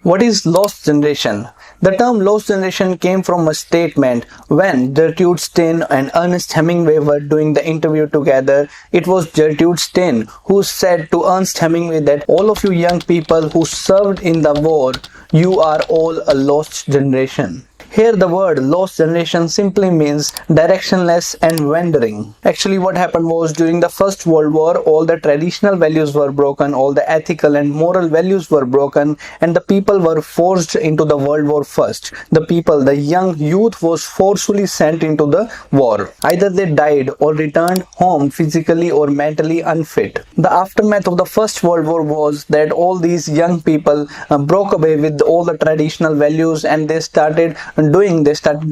What is lost generation? The term lost generation came from a statement when Gertrude Stein and Ernest Hemingway were doing the interview together. It was Gertrude Stein who said to Ernest Hemingway that all of you young people who served in the war, you are all a lost generation. Here the word lost generation simply means directionless and wandering. Actually what happened was during the First World War, all the traditional values were broken, all the ethical and moral values were broken, and the people were forced into the World War First. The people, the young youth was forcefully sent into the war. Either they died or returned home physically or mentally unfit. The aftermath of the First World War was that all these young people broke away with all the traditional values, and they started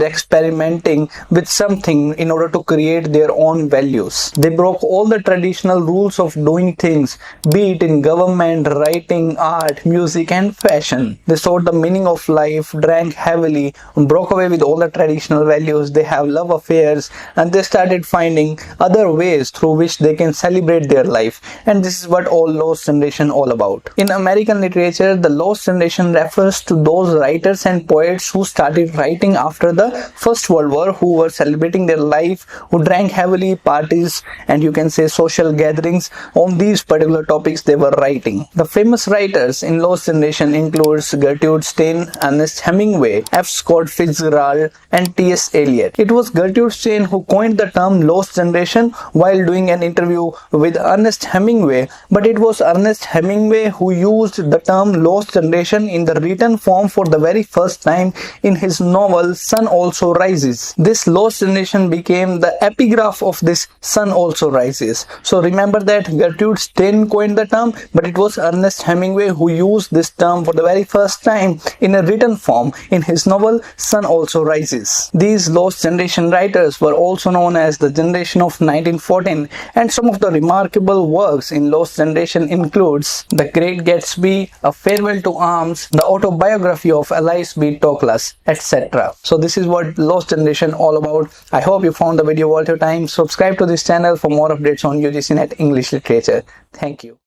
experimenting with something in order to create their own values. They broke all the traditional rules of doing things, be it in government, writing, art, music and fashion. They sought the meaning of life, drank heavily, broke away with all the traditional values. They have love affairs, and they started finding other ways through which they can celebrate their life. And this is what all lost generation all about. In American literature, the lost generation refers to those writers and poets who started writing after the First World War, who were celebrating their life, who drank heavily, parties and you can say social gatherings. On these particular topics they were writing. The famous writers in lost generation includes Gertrude Stein, Ernest Hemingway, F. Scott Fitzgerald and T.S. Eliot. It was Gertrude Stein who coined the term lost generation while doing an interview with Ernest Hemingway, but it was Ernest Hemingway who used the term lost generation in the written form for the very first time in his novel Sun Also Rises. This lost generation became the epigraph of this Sun Also Rises. So remember that Gertrude Stein coined the term, but it was Ernest Hemingway who used this term for the very first time in a written form in his novel Sun Also Rises. These lost generation writers were also known as the generation of 1914, and some of the remarkable works in lost generation includes The Great Gatsby, A Farewell to Arms, the autobiography of Elias B. Toklas, etc. So this is what lost generation all about. I hope you found the video worth your time. Subscribe to this channel for more updates on UGC-NET English Literature. Thank you.